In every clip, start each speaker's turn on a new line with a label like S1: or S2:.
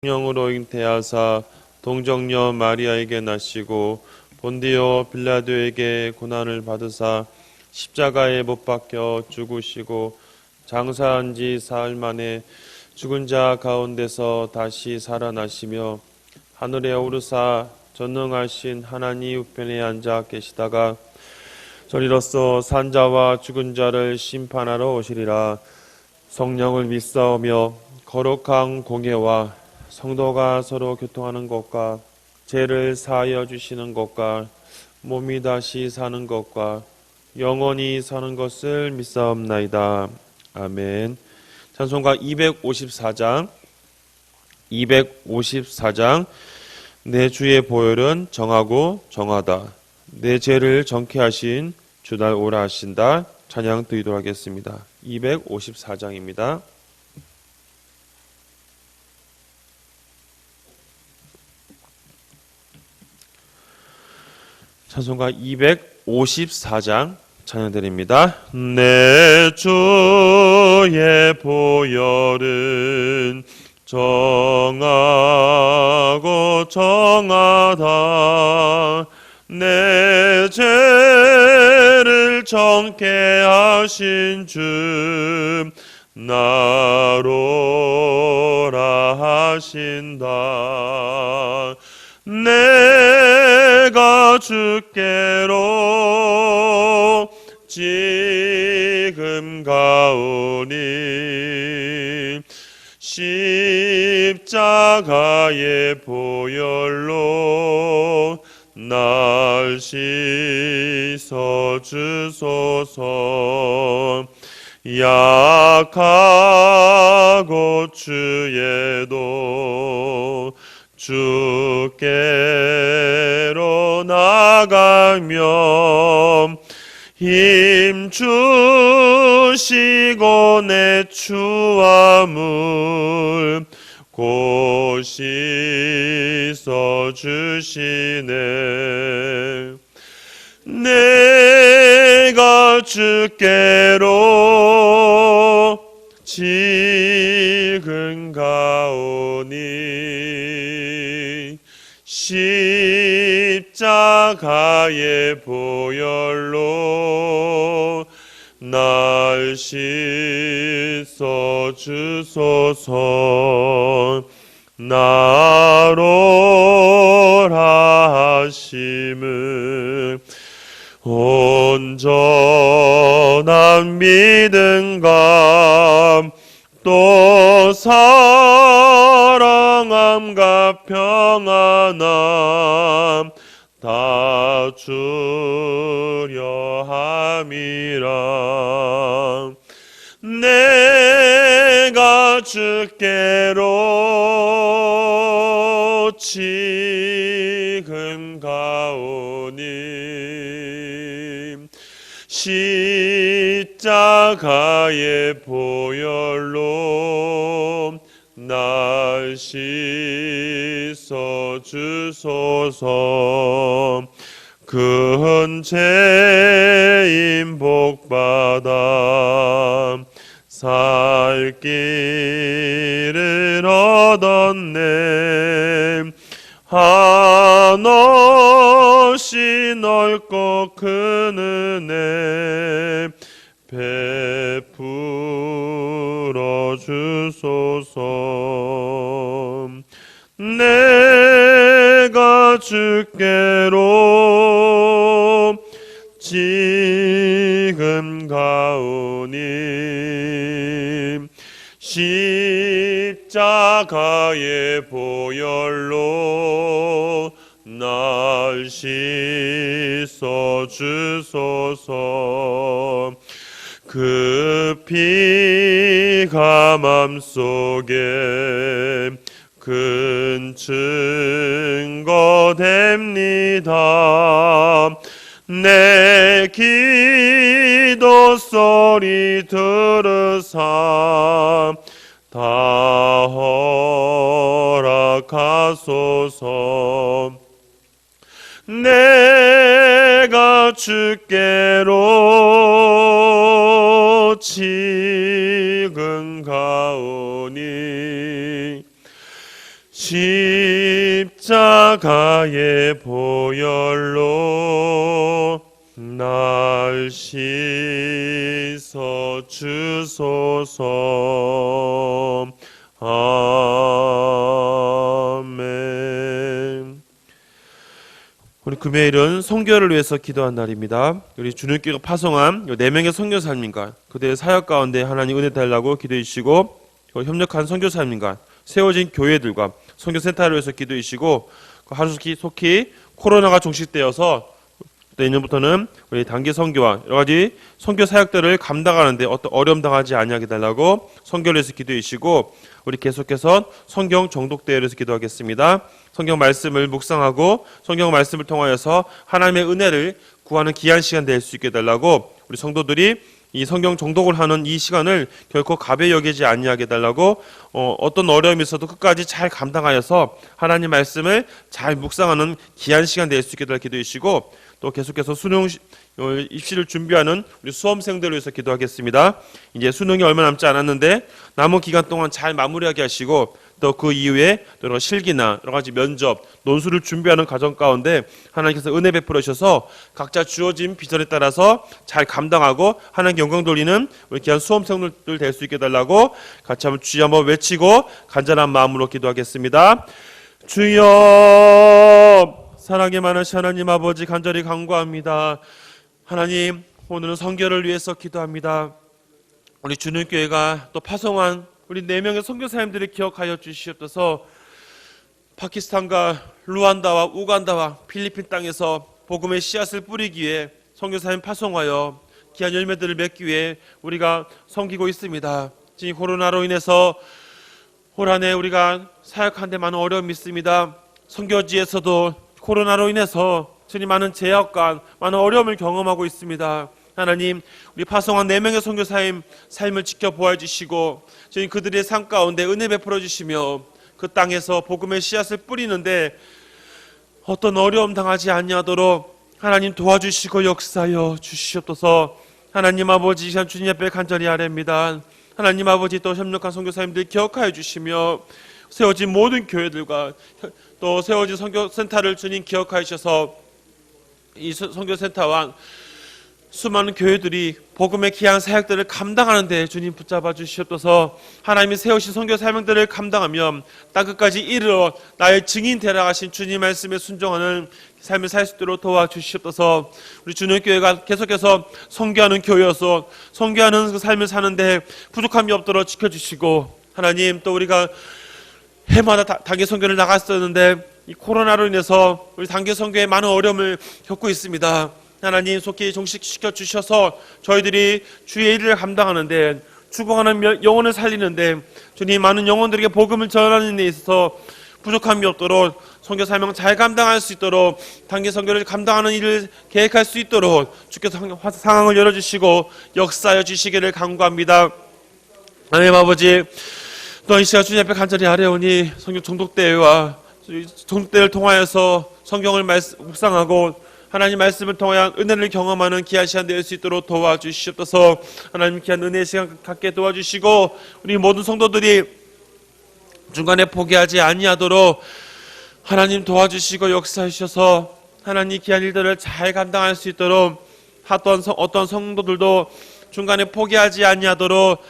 S1: 성령으로 잉태하사 동정녀 마리아에게 나시고 본디오 빌라도에게 고난을 받으사 십자가에 못 박혀 죽으시고 장사한 지 사흘 만에 죽은 자 가운데서 다시 살아나시며 하늘에 오르사 전능하신 하나님 우편에 앉아 계시다가 저리로서 산자와 죽은 자를 심판하러 오시리라. 성령을 믿사오며 거룩한 공예와 성도가 서로 교통하는 것과 죄를 사하여 주시는 것과 몸이 다시 사는 것과 영원히 사는 것을 믿사옵나이다. 아멘. 찬송가 254장 내 주의 보혈은 정하고 정하다. 내 죄를 정케 하신 주날 오라 하신다. 찬양 드리도록 하겠습니다. 254장입니다. 찬송가 254장 찬양드립니다. 내 주의 보혈은 정하고 정하다. 내 죄를 정케 하신 주 나로라 하신다. 내가 주께로 지금 가오니 십자가의 보혈로 날 씻어 주소서. 약하고 주에도 주께로 나가며 힘 주시고 내 추함을 곧 씻어 주시네. 내가 주께로 지금 가오니 십자가의 보혈로 날 씻어 주소서. 나로라 하심을 온전한 믿음과 또 사랑함과 평안함 다 주려 함이라. 내가 주께로 지금 가오니 십자가의 보혈로 날 씻어 주소서. 큰 죄인 복받아 살 길을 얻었네. 한없이 넓고 큰 은혜 베풀어 주소서. 내가 주께로 지금 가오니 십자가의 보혈로 날 씻어 주소서. 그 피가 맘속에 큰 증거 됩니다. 내 기도 소리 들으사 다 허락하소서. 내가 주께로 지금 가오니 십자가의 보혈로 날 씻어 주소서. 아멘. 우리 금요일은 선교를 위해서 기도한 날입니다. 우리 주님께서 파송한 4명의 선교사님과 그들의 사역 가운데 하나님 은혜 달라고 기도해 주시고, 협력한 선교사님과 세워진 교회들과 선교센터를 위해서 기도해 주시고, 하루속히 속히 코로나가 종식되어서 내년부터는 우리 단기 선교와 여러 가지 선교 사역들을 감당하는데 어떤 어려움 당하지 아니하게 달라고 선교를 위해서 기도해 주시고, 우리 계속해서 성경 정독대회를 위해서 기도하겠습니다. 성경 말씀을 묵상하고 성경 말씀을 통하여서 하나님의 은혜를 구하는 귀한 시간 될 수 있게 달라고, 우리 성도들이 이 성경 정독을 하는 이 시간을 결코 가벼이 여기지 아니하게 달라고, 어떤 어려움이 있어도 끝까지 잘 감당하여서 하나님 말씀을 잘 묵상하는 귀한 시간 될 수 있게 달라고 기도해 주시고, 또 계속해서 수능 입시를 준비하는 우리 수험생들을 위해서 기도하겠습니다. 이제 수능이 얼마 남지 않았는데 남은 기간 동안 잘 마무리하게 하시고, 또 그 이후에 여러 실기나 여러 가지 면접, 논술을 준비하는 과정 가운데 하나님께서 은혜 베풀어 주셔서 각자 주어진 비전에 따라서 잘 감당하고 하나님께 영광 돌리는 우리 귀한 수험생들 될 수 있게 달라고 같이 한번 주여 한번 외치고 간절한 마음으로 기도하겠습니다. 주여, 사랑에 많으신 하나님 아버지, 간절히 간구합니다. 하나님, 오늘은 선교를 위해서 기도합니다. 우리 주님교회가 또 파송한 우리 4명의 선교사님들을 기억하여 주시옵소서. 파키스탄과 루안다와 우간다와 필리핀 땅에서 복음의 씨앗을 뿌리기 위해 선교사님 파송하여 귀한 열매들을 맺기 위해 우리가 섬기고 있습니다. 지금 코로나로 인해서 올 한 해 우리가 사역하는 데 많은 어려움이 있습니다. 선교지에서도 코로나로 인해서 주님 많은 제약과 많은 어려움을 경험하고 있습니다. 하나님, 우리 파송한 4명의 선교사님 삶을 지켜보아 주시고, 주님 그들의 삶 가운데 은혜 베풀어 주시며 그 땅에서 복음의 씨앗을 뿌리는데 어떤 어려움 당하지 아니하도록 하나님 도와주시고 역사하여 주시옵소서. 하나님 아버지, 주님 앞에 간절히 아뢰옵니다. 하나님 아버지, 또 협력한 선교사님들 기억하여 주시며 세워진 모든 교회들과 또 세워진 선교센터를 주님 기억하여 주셔서 이 선교센터와 수많은 교회들이 복음의 귀한 사역들을 감당하는 데 주님 붙잡아 주시옵소서. 하나님이 세우신 선교 사명들을 감당하며 땅끝까지 이르러 나의 증인 되라 하신 주님 말씀에 순종하는 삶을 살 수 있도록 도와주시옵소서. 우리 주님교회가 계속해서 선교하는 교회여서 선교하는 그 삶을 사는데 부족함이 없도록 지켜주시고, 하나님, 또 우리가 해마다 단기 선교를 나갔었는데 이 코로나로 인해서 우리 단기 선교에 많은 어려움을 겪고 있습니다. 하나님, 속히 종식시켜 주셔서 저희들이 주의 일을 감당하는데, 죽어가는 영혼을 살리는데 주님 많은 영혼들에게 복음을 전하는 데 있어서 부족함이 없도록 선교 사명 잘 감당할 수 있도록 단기 선교를 감당하는 일을 계획할 수 있도록 주께서 상황을 열어주시고 역사하여 주시기를 간구합니다. 하나님 아버지, 또 이 시간 주님 앞에 간절히 아뢰오니 성경 정독대회와 정독대회를 통하여서 성경을 묵상하고 하나님 말씀을 통하여 은혜를 경험하는 귀한 시간 될 수 있도록 도와주시옵소서. 하나님, 귀한 은혜의 시간 갖게 도와주시고 우리 모든 성도들이 중간에 포기하지 아니하도록 하나님 도와주시고 역사해 주셔서 하나님 귀한 일들을 잘 감당할 수 있도록 어떤 성도들도 중간에 포기하지 아니하도록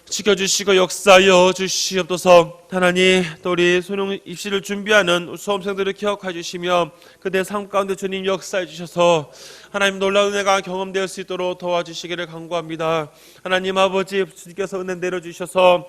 S1: 지켜주시고 역사하여 주시옵소서. 하나님, 또 우리 수능 입시를 준비하는 수험생들을 기억해 주시며 그들의 삶 가운데 주님 역사해 주셔서 하나님 놀라운 은혜가 경험될 수 있도록 도와주시기를 간구합니다. 하나님 아버지, 주님께서 은혜 내려주셔서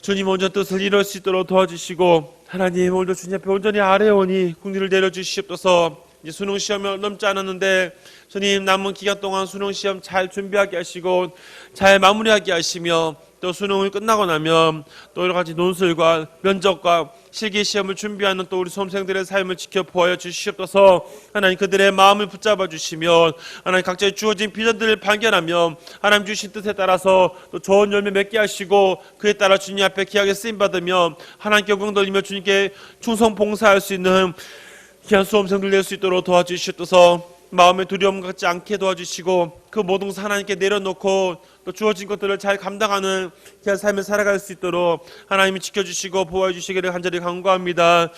S1: 주님 온전 뜻을 이룰 수 있도록 도와주시고, 하나님 오늘도 주님 앞에 온전히 아뢰오니 국리를 내려주시옵소서. 이제 수능 시험이 넘지 않았는데 주님 남은 기간 동안 수능 시험 잘 준비하게 하시고 잘 마무리하게 하시며, 또 수능을 끝나고 나면 또 여러 가지 논술과 면접과 실기 시험을 준비하는 또 우리 수험생들의 삶을 지켜보아 주시옵소서. 하나님 그들의 마음을 붙잡아 주시며 하나님 각자의 주어진 비전들을 발견하며 하나님 주신 뜻에 따라서 또 좋은 열매 맺게 하시고 그에 따라 주님 앞에 귀하게 쓰임 받으며 하나님께 영광 돌리며 주님께 충성 봉사할 수 있는 귀한 수험생들 될 수 있도록 도와주시옵소서. 마음의 두려움 갖지 않게 도와주시고 그 모든 것을 하나님께 내려놓고 또 주어진 것들을 잘 감당하는 귀한 삶을 살아갈 수 있도록 하나님이 지켜주시고 보호해 주시기를 간절히 간구합니다.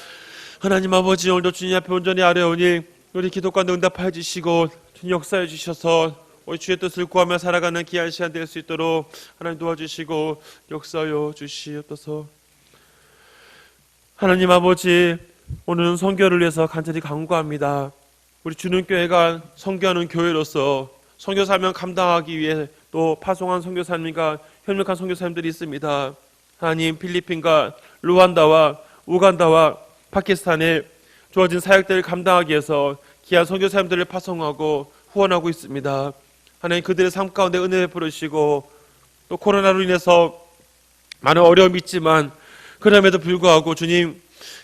S1: 하나님 아버지, 오늘도 주님 앞에 온전히 아뢰오니 우리 기도 가운데 응답하여 주시고 주님 역사해 주셔서 우리 주의 뜻을 구하며 살아가는 귀한 시간 될 수 있도록 하나님 도와주시고 역사하여 주시옵소서. 하나님 아버지, 오늘은 선교를 위해서 간절히 간구합니다. 우리 주님교회가 선교하는 교회로서 선교 사명 감당하기 위해 또 파송한 선교사님과 협력한 선교사님들이 있습니다. 하나님, 필리핀과 루안다와 우간다와 파키스탄에 주어진 사역들을 감당하기 위해서 귀한 선교사님들을 파송하고 후원하고 있습니다. 하나님, 그들의 삶 가운데 은혜 베풀으시고 또 코로나로 인해서 많은 어려움이 있지만 그럼에도 불구하고 주님,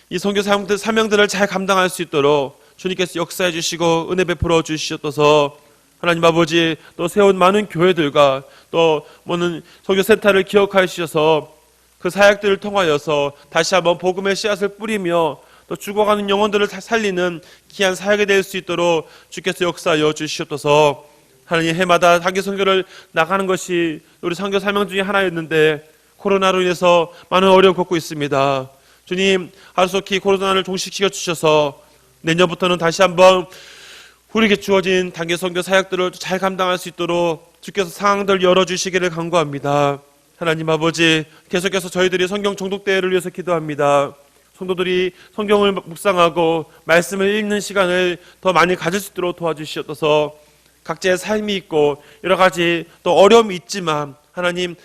S1: 이 선교 사명들을 잘 감당할 수 있도록 주님께서 역사해 주시고 은혜 베풀어 주시옵소서. 하나님 아버지, 또 세운 많은 교회들과 또 모든 선교센터를 기억하여 주셔서 그 사역들을 통하여서 다시 한번 복음의 씨앗을 뿌리며 또 죽어가는 영혼들을 살리는 귀한 사역이 될 수 있도록 주께서 역사하여 주시옵소서. 하나님, 해마다 단기 선교를 나가는 것이 우리 선교 사명 중에 하나였는데 코로나로 인해서 많은 어려움 겪고 있습니다. 주님, 하루속히 코로나를 종식시켜 주셔서 내년부터는 다시 한번 우리에게 주어진 단기 선교 사역들을 잘 감당할 수 있도록 주께서 상황들 열어주시기를 간구합니다. 하나님 아버지, 계속해서 저희들이 성경 정독대회를 위해서 기도합니다. 성도들이 성경을 묵상하고 말씀을 읽는 시간을 더 많이 가질 수 있도록 도와주시옵소서. 각자의 삶이 있고 여러 가지 또 어려움이 있지만 하나님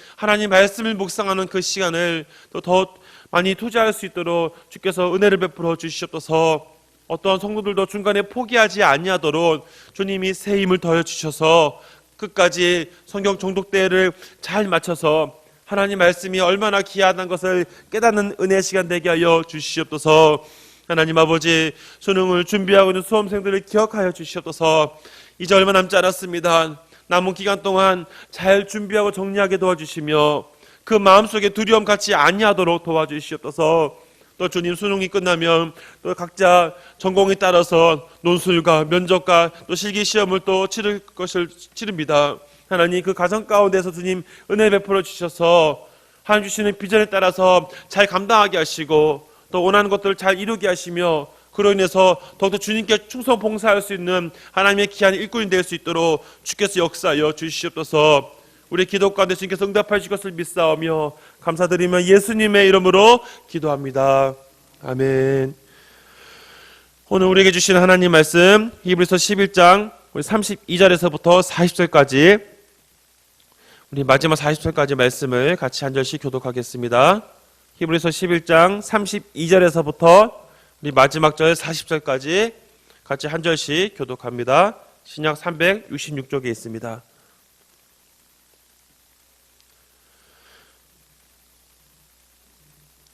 S1: 말씀을 묵상하는 그 시간을 또 더 많이 투자할 수 있도록 주께서 은혜를 베풀어 주시옵소서. 어떠한 성도들도 중간에 포기하지 아니하도록 주님이 새 힘을 더해 주셔서 끝까지 성경 정독대회를 잘 마쳐서 하나님 말씀이 얼마나 귀하다는 것을 깨닫는 은혜 시간 되게 하여 주시옵소서. 하나님 아버지, 수능을 준비하고 있는 수험생들을 기억하여 주시옵소서. 이제 얼마 남지 않았습니다. 남은 기간 동안 잘 준비하고 정리하게 도와주시며 그 마음속에 두려움 갖지 아니하도록 도와주시옵소서. 또 주님, 수능이 끝나면 또 각자 전공에 따라서 논술과 면접과 또 실기시험을 또 치를 것을 치릅니다. 하나님, 그 가정 가운데서 주님 은혜 베풀어 주셔서 하나님 주시는 비전에 따라서 잘 감당하게 하시고 또 원하는 것들을 잘 이루게 하시며 그로 인해서 더욱더 주님께 충성 봉사할 수 있는 하나님의 귀한 일꾼이 될 수 있도록 주께서 역사하여 주시옵소서. 우리 기도 가운데 주님께서 응답해 주실 것을 믿사오며 감사드리며 예수님의 이름으로 기도합니다. 아멘. 오늘 우리에게 주신 하나님 말씀 히브리서 11장 32절에서부터 40절까지 우리 마지막 40절까지 말씀을 같이 한 절씩 교독하겠습니다. 히브리서 11장 32절에서부터 우리 마지막 절 40절까지 같이 한 절씩 교독합니다. 신약 366쪽에 있습니다.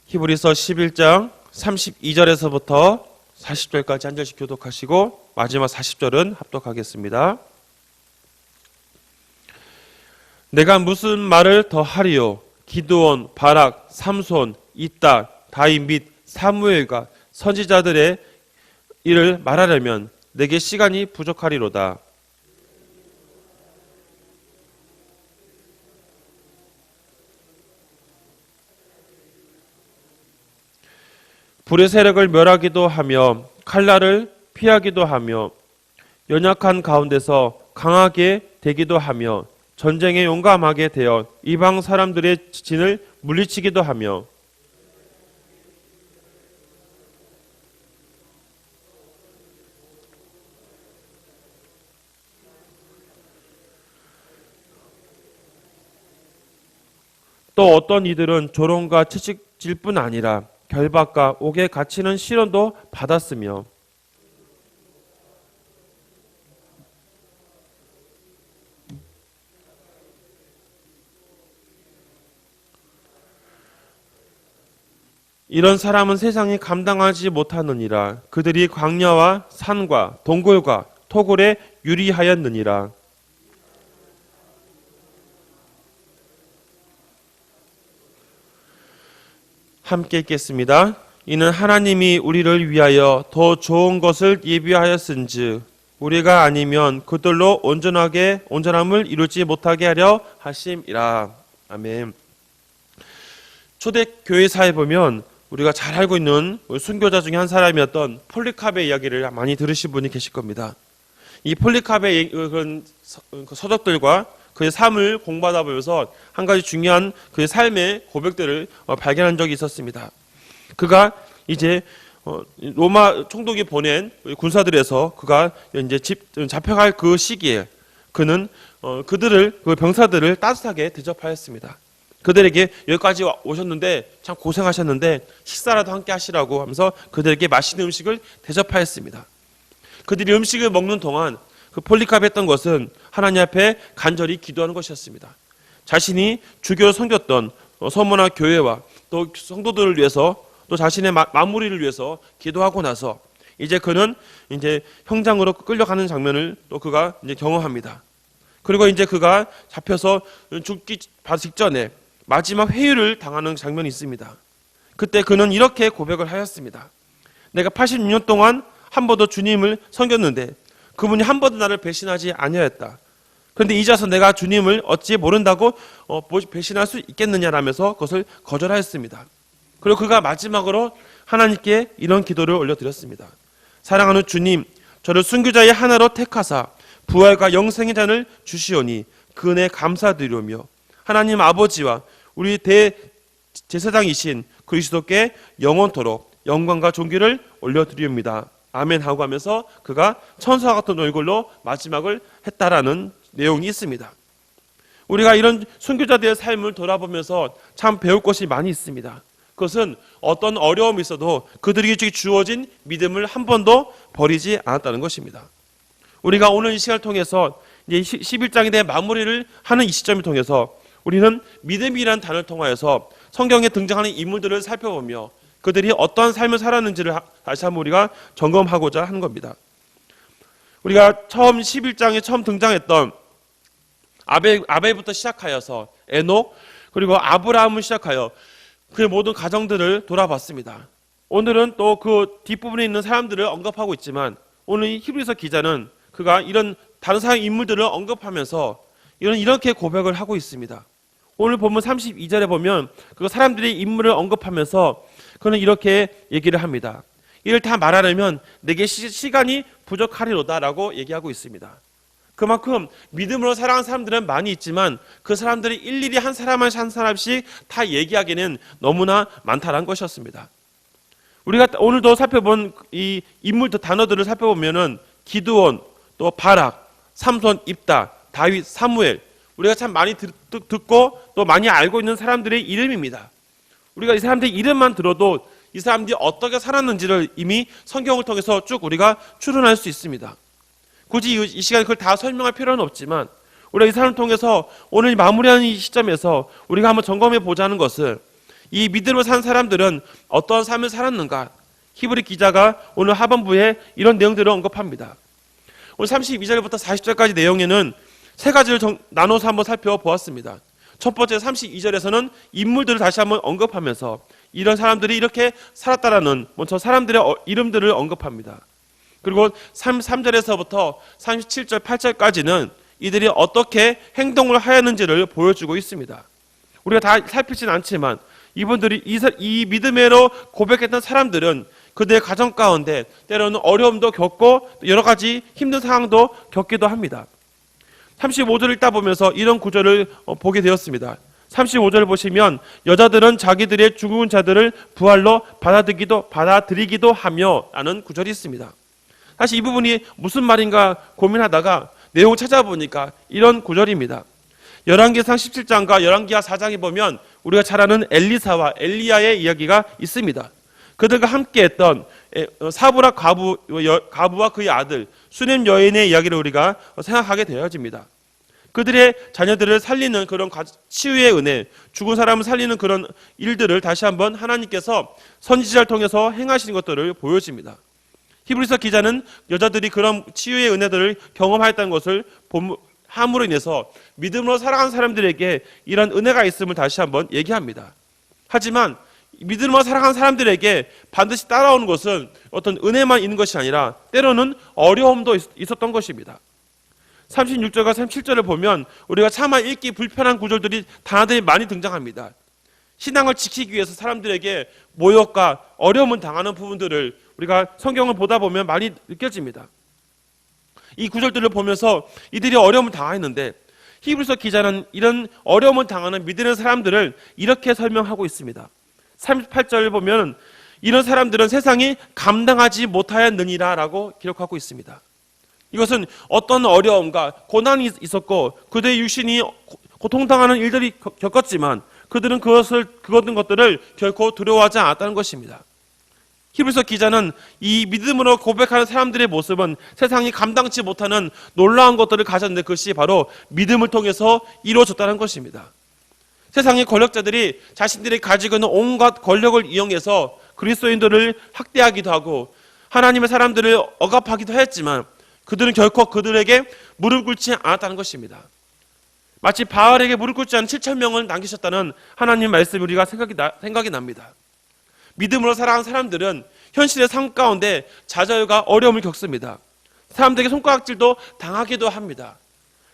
S1: 히브리서 11장 32절에서부터 40절까지 한 절씩 교독하시고 마지막 40절은 합독하겠습니다. 내가 무슨 말을 더 하리요? 기드온, 바락, 삼손, 이따, 다윗 및 사무엘과 선지자들의 일을 말하려면 내게 시간이 부족하리로다. 불의 세력을 멸하기도 하며 칼날을 피하기도 하며 연약한 가운데서 강하게 되기도 하며 전쟁에 용감하게 되어 이방 사람들의 진을 물리치기도 하며 또 어떤 이들은 조롱과 채찍질 뿐 아니라 결박과 옥에 갇히는 시련도 받았으며 이런 사람은 세상이 감당하지 못하느니라. 그들이 광야와 산과 동굴과 토굴에 유리하였느니라. 함께 읽겠습니다. 이는 하나님이 우리를 위하여 더 좋은 것을 예비하였은즉 우리가 아니면 그들로 온전함을 이루지 못하게 하려 하심이라. 아멘. 초대교회사에 보면 우리가 잘 알고 있는 순교자 중에 한 사람이었던 폴리카베의 이야기를 많이 들으신 분이 계실 겁니다. 이 폴리카베의 그런 서적들과 그의 삶을 공부하다 보면서 한 가지 중요한 그의 삶의 고백들을 발견한 적이 있었습니다. 그가 이제 로마 총독이 보낸 군사들에서 그가 이제 잡혀갈 그 시기에 그는 그 병사들을 따뜻하게 대접하였습니다. 그들에게 여기까지 오셨는데 참 고생하셨는데 식사라도 함께 하시라고 하면서 그들에게 맛있는 음식을 대접하였습니다. 그들이 음식을 먹는 동안 그 폴리카베 했던 것은 하나님 앞에 간절히 기도하는 것이었습니다. 자신이 주교로 섬겼던 서머나 교회와 또 성도들을 위해서 또 자신의 마무리를 위해서 기도하고 나서 이제 그는 이제 형장으로 끌려가는 장면을 또 그가 이제 경험합니다. 그리고 이제 그가 잡혀서 죽기 직전에 마지막 회유를 당하는 장면이 있습니다. 그때 그는 이렇게 고백을 하였습니다. 내가 86년 동안 한 번도 주님을 섬겼는데 그분이 한 번도 나를 배신하지 아니하였다. 그런데 이제서 내가 주님을 어찌 모른다고 배신할 수 있겠느냐라면서 그것을 거절하였습니다. 그리고 그가 마지막으로 하나님께 이런 기도를 올려드렸습니다. 사랑하는 주님, 저를 순교자의 하나로 택하사 부활과 영생의 잔을 주시오니 그 은혜 감사드리오며 하나님 아버지와 우리 대제사장이신 그리스도께 영원토록 영광과 존귀를 올려드리옵니다. 아멘 하고 하면서 그가 천사와 같은 얼굴로 마지막을 했다라는 내용이 있습니다. 우리가 이런 순교자들의 삶을 돌아보면서 참 배울 것이 많이 있습니다. 그것은 어떤 어려움이 있어도 그들에게 주어진 믿음을 한 번도 버리지 않았다는 것입니다. 우리가 오늘 이 시간을 통해서 이제 11장에 대해 마무리를 하는 이 시점을 통해서 우리는 믿음이라는 단어를 통하여서 성경에 등장하는 인물들을 살펴보며 그들이 어떠한 삶을 살았는지를 다시 한번 우리가 점검하고자 하는 겁니다. 우리가 처음 11장에 처음 등장했던 아벨부터 시작하여서 에녹 그리고 아브라함을 시작하여 그의 모든 가정들을 돌아봤습니다. 오늘은 또 그 뒷부분에 있는 사람들을 언급하고 있지만 오늘 이 히브리서 기자는 그가 이런 다른 사람 인물들을 언급하면서 이렇게 고백을 하고 있습니다. 오늘 보면 32절에 보면 그 사람들의 인물을 언급하면서 그는 이렇게 얘기를 합니다. 이를 다 말하려면 내게 시간이 부족하리로다라고 얘기하고 있습니다. 그만큼 믿음으로 살아가는 사람들은 많이 있지만 그 사람들이 일일이 한 사람씩 다 얘기하기는 너무나 많다는 것이었습니다. 우리가 오늘도 살펴본 이 인물들 단어들을 살펴보면은 기드온, 또 바락, 삼손, 입다, 다윗, 사무엘 우리가 참 많이 듣고 또 많이 알고 있는 사람들의 이름입니다. 우리가 이 사람들의 이름만 들어도 이 사람들이 어떻게 살았는지를 이미 성경을 통해서 쭉 우리가 추론할 수 있습니다. 굳이 이 시간에 그걸 다 설명할 필요는 없지만 우리가 이 사람을 통해서 오늘 마무리하는 이 시점에서 우리가 한번 점검해 보자는 것은 이 믿음으로 산 사람들은 어떤 삶을 살았는가. 히브리 기자가 오늘 하반부에 이런 내용들을 언급합니다. 오늘 32절부터 40절까지 내용에는 세 가지를 나눠서 한번 살펴보았습니다. 첫 번째 32절에서는 인물들을 다시 한번 언급하면서 이런 사람들이 이렇게 살았다라는 먼저 사람들의 이름들을 언급합니다. 그리고 33절에서부터 37절, 8절까지는 이들이 어떻게 행동을 하였는지를 보여주고 있습니다. 우리가 다 살피진 않지만 이분들이 이 믿음으로 고백했던 사람들은 그들의 가정 가운데 때로는 어려움도 겪고 여러 가지 힘든 상황도 겪기도 합니다. 35절을 읽다 보면서 이런 구절을 보게 되었습니다. 35절을 보시면 여자들은 자기들의 죽은 자들을 부활로 받아들이기도 하며 라는 구절이 있습니다. 사실 이 부분이 무슨 말인가 고민하다가 내용을 찾아보니까 이런 구절입니다. 열왕기상 17장과 열왕기하 4장에 보면 우리가 잘 아는 엘리사와 엘리야의 이야기가 있습니다. 그들과 함께했던 사브라 과부와 그의 아들 수넴 여인의 이야기를 우리가 생각하게 되어집니다. 그들의 자녀들을 살리는 그런 치유의 은혜, 죽은 사람을 살리는 그런 일들을 다시 한번 하나님께서 선지자를 통해서 행하시는 것들을 보여줍니다. 히브리서 기자는 여자들이 그런 치유의 은혜들을 경험하였다는 것을 함으로 인해서 믿음으로 살아가는 사람들에게 이런 은혜가 있음을 다시 한번 얘기합니다. 하지만 믿음으로 살아가는 사람들에게 반드시 따라오는 것은 어떤 은혜만 있는 것이 아니라 때로는 어려움도 있었던 것입니다. 36절과 37절을 보면 우리가 차마 읽기 불편한 구절들이 단어들이 많이 등장합니다. 신앙을 지키기 위해서 사람들에게 모욕과 어려움을 당하는 부분들을 우리가 성경을 보다 보면 많이 느껴집니다. 이 구절들을 보면서 이들이 어려움을 당했는데 히브리서 기자는 이런 어려움을 당하는 믿는 사람들을 이렇게 설명하고 있습니다. 38절을 보면 이런 사람들은 세상이 감당하지 못하였느니라 라고 기록하고 있습니다. 이것은 어떤 어려움과 고난이 있었고 그들의 육신이 고통당하는 일들이 겪었지만 그들은 그것들 것들을 결코 두려워하지 않았다는 것입니다. 히브리서 기자는 이 믿음으로 고백하는 사람들의 모습은 세상이 감당치 못하는 놀라운 것들을 가졌는데 그것이 바로 믿음을 통해서 이루어졌다는 것입니다. 세상의 권력자들이 자신들이 가지고 있는 온갖 권력을 이용해서 그리스도인들을 학대하기도 하고 하나님의 사람들을 억압하기도 했지만 그들은 결코 그들에게 무릎 꿇지 않았다는 것입니다. 마치 바알에게 무릎 꿇지 않은 7,000명을 남기셨다는 하나님의 말씀이 우리가 생각이 납니다. 믿음으로 살아가는 사람들은 현실의 삶 가운데 좌절과 어려움을 겪습니다. 사람들에게 손가락질도 당하기도 합니다.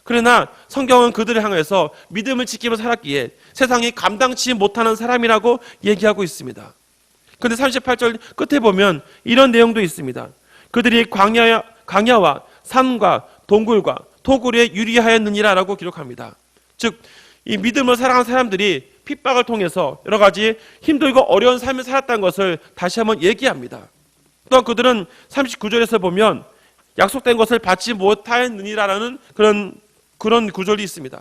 S1: 그러나 성경은 그들을 향해서 믿음을 지키며 살았기에 세상이 감당치 못하는 사람이라고 얘기하고 있습니다. 그런데 38절 끝에 보면 이런 내용도 있습니다. 그들이 광야와 산과 동굴과 토굴에 유리하였느니라 라고 기록합니다. 즉, 이 믿음으로 살아가는 사람들이 핍박을 통해서 여러 가지 힘들고 어려운 삶을 살았다는 것을 다시 한번 얘기합니다. 또한 그들은 39절에서 보면 약속된 것을 받지 못하였느니라라는 그런 구절이 있습니다.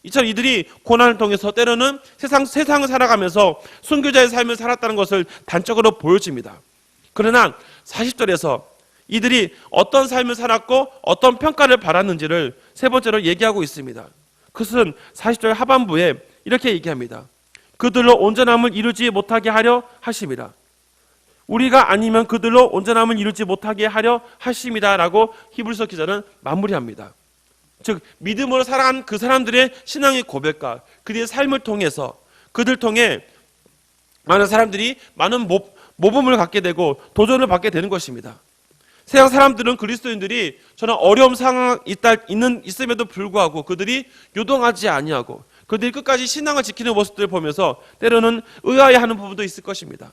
S1: 이처럼 이들이 고난을 통해서 때로는 세상을 살아가면서 순교자의 삶을 살았다는 것을 단적으로 보여줍니다. 그러나 40절에서 이들이 어떤 삶을 살았고 어떤 평가를 받았는지를 세 번째로 얘기하고 있습니다. 그것은 40절 하반부에 이렇게 얘기합니다. 그들로 온전함을 이루지 못하게 하려 하심이라. 우리가 아니면 그들로 온전함을 이루지 못하게 하려 하심이다 라고 히브리서 기자는 마무리합니다. 즉 믿음으로 살아간 그 사람들의 신앙의 고백과 그들의 삶을 통해서 그들 통해 많은 사람들이 많은 모범을 갖게 되고 도전을 받게 되는 것입니다. 세상 사람들은 그리스도인들이 저는 어려운 상황이 있음에도 불구하고 그들이 요동하지 아니하고 그들이 끝까지 신앙을 지키는 모습들을 보면서 때로는 의아해하는 부분도 있을 것입니다.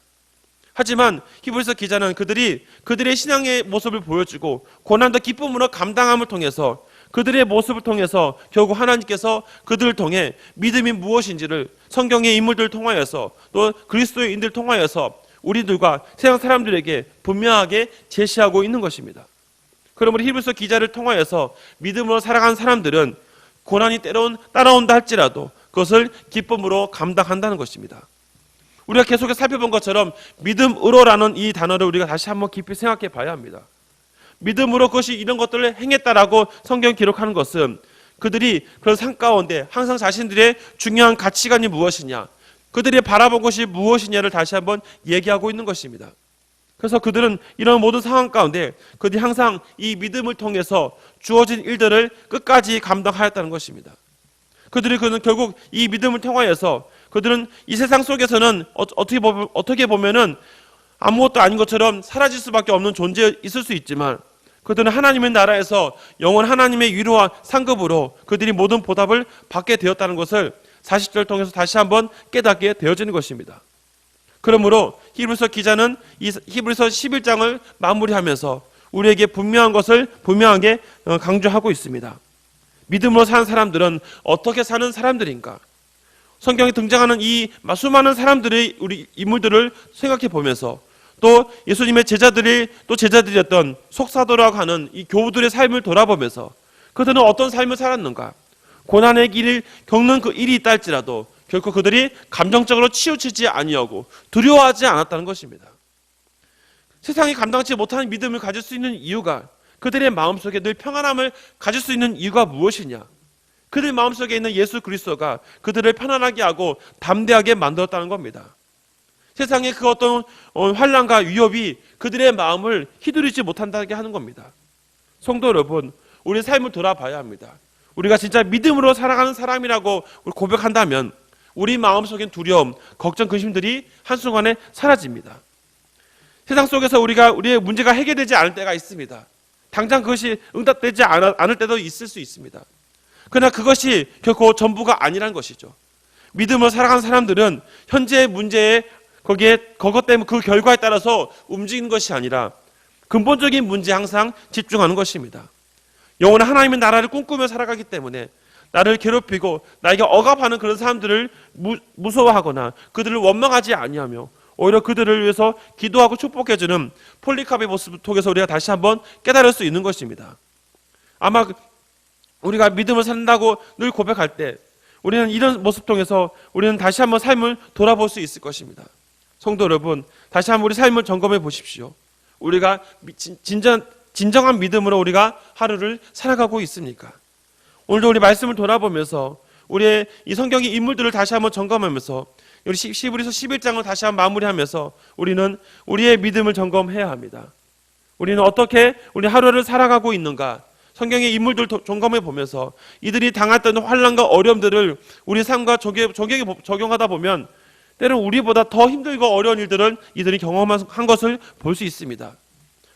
S1: 하지만 히브리서 기자는 그들의 신앙의 모습을 보여주고 고난도 기쁨으로 감당함을 통해서 그들의 모습을 통해서 결국 하나님께서 그들을 통해 믿음이 무엇인지를 성경의 인물들을 통하여서 또 그리스도인들을 통하여서 우리들과 세상 사람들에게 분명하게 제시하고 있는 것입니다. 그러므로 히브리서 기자를 통하여서 믿음으로 살아가는 사람들은 고난이 때론 따라온다 할지라도 그것을 기쁨으로 감당한다는 것입니다. 우리가 계속해서 살펴본 것처럼 믿음으로라는 이 단어를 우리가 다시 한번 깊이 생각해 봐야 합니다. 믿음으로 그것이 이런 것들을 행했다라고 성경이 기록하는 것은 그들이 그런 삶 가운데 항상 자신들의 중요한 가치관이 무엇이냐, 그들이 바라본 것이 무엇이냐를 다시 한번 얘기하고 있는 것입니다. 그래서 그들은 이런 모든 상황 가운데 그들이 항상 이 믿음을 통해서 주어진 일들을 끝까지 감당하였다는 것입니다. 그들은 결국 이 믿음을 통하여서 그들은 이 세상 속에서는 어떻게 보면은 아무것도 아닌 것처럼 사라질 수밖에 없는 존재에 있을 수 있지만 그들은 하나님의 나라에서 영원 하나님의 위로와 상급으로 그들이 모든 보답을 받게 되었다는 것을 40절 통해서 다시 한번 깨닫게 되어지는 것입니다. 그러므로 히브리서 기자는 이 히브리서 11장을 마무리하면서 우리에게 분명한 것을 분명하게 강조하고 있습니다. 믿음으로 사는 사람들은 어떻게 사는 사람들인가? 성경에 등장하는 이 수많은 사람들의 우리 인물들을 생각해 보면서 또 예수님의 제자들이었던 속사도라고 하는 이 교우들의 삶을 돌아보면서 그들은 어떤 삶을 살았는가? 고난의 길을 겪는 그 일이 있다 할지라도 결코 그들이 감정적으로 치우치지 아니하고 두려워하지 않았다는 것입니다. 세상이 감당치 못하는 믿음을 가질 수 있는 이유가 그들의 마음속에 늘 평안함을 가질 수 있는 이유가 무엇이냐? 그들 마음속에 있는 예수 그리스도가 그들을 편안하게 하고 담대하게 만들었다는 겁니다. 세상의 그 어떤 환난과 위협이 그들의 마음을 휘두르지 못한다게 하는 겁니다. 성도 여러분, 우리의 삶을 돌아봐야 합니다. 우리가 진짜 믿음으로 살아가는 사람이라고 고백한다면 우리 마음속엔 두려움, 걱정, 근심들이 한순간에 사라집니다. 세상 속에서 우리의 문제가 해결되지 않을 때가 있습니다. 당장 그것이 응답되지 않을 때도 있을 수 있습니다. 그러나 그것이 결코 전부가 아니란 것이죠. 믿음으로 살아가는 사람들은 현재의 문제에 그것 때문에 그 결과에 따라서 움직이는 것이 아니라 근본적인 문제에 항상 집중하는 것입니다. 영원한 하나님의 나라를 꿈꾸며 살아가기 때문에 나를 괴롭히고 나에게 억압하는 그런 사람들을 무서워하거나 그들을 원망하지 아니하며 오히려 그들을 위해서 기도하고 축복해주는 폴리카의 모습을 통해서 우리가 다시 한번 깨달을 수 있는 것입니다. 아마 우리가 믿음을 산다고 늘 고백할 때 우리는 이런 모습 통해서 우리는 다시 한번 삶을 돌아볼 수 있을 것입니다. 성도 여러분, 다시 한번 우리 삶을 점검해 보십시오. 우리가 진정한 믿음으로 우리가 하루를 살아가고 있습니까? 오늘도 우리 말씀을 돌아보면서 우리의 이 성경의 인물들을 다시 한번 점검하면서 우리 히브리서 11장을 다시 한번 마무리하면서 우리는 우리의 믿음을 점검해야 합니다. 우리는 어떻게 우리 하루를 살아가고 있는가? 성경의 인물들 점검해 보면서 이들이 당했던 환난과 어려움들을 우리 삶과 적용하다 보면 때로는 우리보다 더 힘들고 어려운 일들을 이들이 경험한 것을 볼 수 있습니다.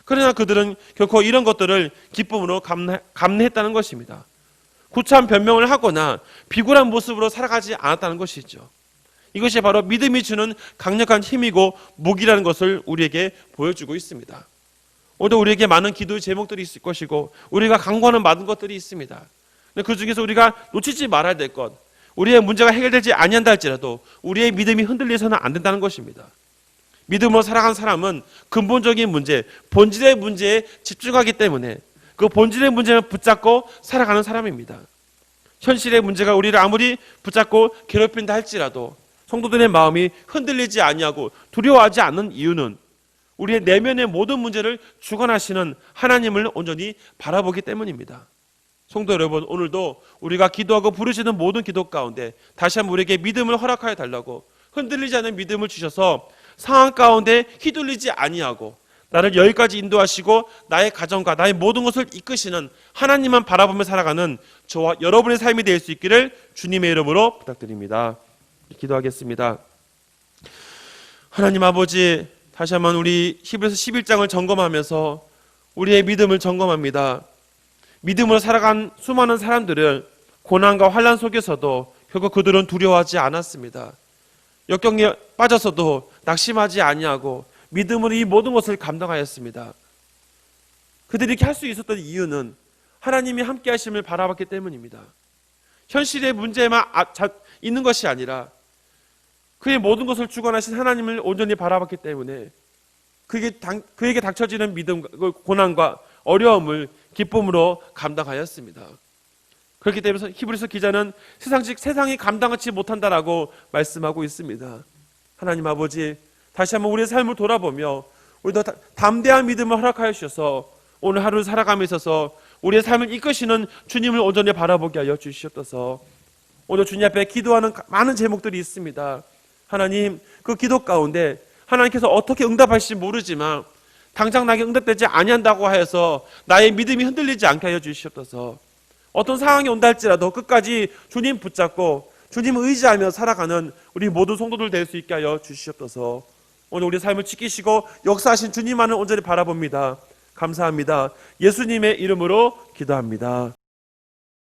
S1: 그러나 그들은 결코 이런 것들을 기쁨으로 감내했다는 것입니다. 구차한 변명을 하거나 비굴한 모습으로 살아가지 않았다는 것이죠. 이것이 바로 믿음이 주는 강력한 힘이고 무기라는 것을 우리에게 보여주고 있습니다. 오늘도 우리에게 많은 기도의 제목들이 있을 것이고 우리가 간구하는 많은 것들이 있습니다. 그 중에서 우리가 놓치지 말아야 될 것, 우리의 문제가 해결되지 아니한다 할지라도 우리의 믿음이 흔들려서는 안 된다는 것입니다. 믿음으로 살아간 사람은 근본적인 문제, 본질의 문제에 집중하기 때문에 그 본질의 문제를 붙잡고 살아가는 사람입니다. 현실의 문제가 우리를 아무리 붙잡고 괴롭힌다 할지라도 성도들의 마음이 흔들리지 아니하고 두려워하지 않는 이유는 우리의 내면의 모든 문제를 주관하시는 하나님을 온전히 바라보기 때문입니다. 성도 여러분, 오늘도 우리가 기도하고 부르시는 모든 기도 가운데 다시 한번 우리에게 믿음을 허락하여 달라고 흔들리지 않는 믿음을 주셔서 상황 가운데 휘둘리지 아니하고 나를 여기까지 인도하시고 나의 가정과 나의 모든 것을 이끄시는 하나님만 바라보며 살아가는 저와 여러분의 삶이 될 수 있기를 주님의 이름으로 부탁드립니다. 기도하겠습니다. 하나님 아버지, 다시 한번 우리 히브리서 11장을 점검하면서 우리의 믿음을 점검합니다. 믿음으로 살아간 수많은 사람들은 고난과 환난 속에서도 결국 그들은 두려워하지 않았습니다. 역경에 빠져서도 낙심하지 아니하고 믿음으로 이 모든 것을 감당하였습니다. 그들이 이렇게 할 수 있었던 이유는 하나님이 함께 하심을 바라봤기 때문입니다. 현실의 문제만 있는 것이 아니라 그의 모든 것을 주관하신 하나님을 온전히 바라봤기 때문에 그에게 닥쳐지는 믿음, 고난과 어려움을 기쁨으로 감당하였습니다. 그렇기 때문에 히브리서 기자는 세상이 감당하지 못한다라고 말씀하고 있습니다. 하나님 아버지, 다시 한번 우리의 삶을 돌아보며 우리도 담대한 믿음을 허락하여 주셔서 오늘 하루를 살아감에 있어서 우리의 삶을 이끄시는 주님을 온전히 바라보게 하여 주시옵소서. 오늘 주님 앞에 기도하는 많은 제목들이 있습니다. 하나님, 그 기도 가운데 하나님께서 어떻게 응답하실지 모르지만 당장 나에게 응답되지 아니한다고 하여서 나의 믿음이 흔들리지 않게 하여 주시옵소서. 어떤 상황이 온다 할지라도 끝까지 주님 붙잡고 주님을 의지하며 살아가는 우리 모든 성도들 될 수 있게 하여 주시옵소서. 오늘 우리 삶을 지키시고 역사하신 주님만을 온전히 바라봅니다. 감사합니다. 예수님의 이름으로 기도합니다.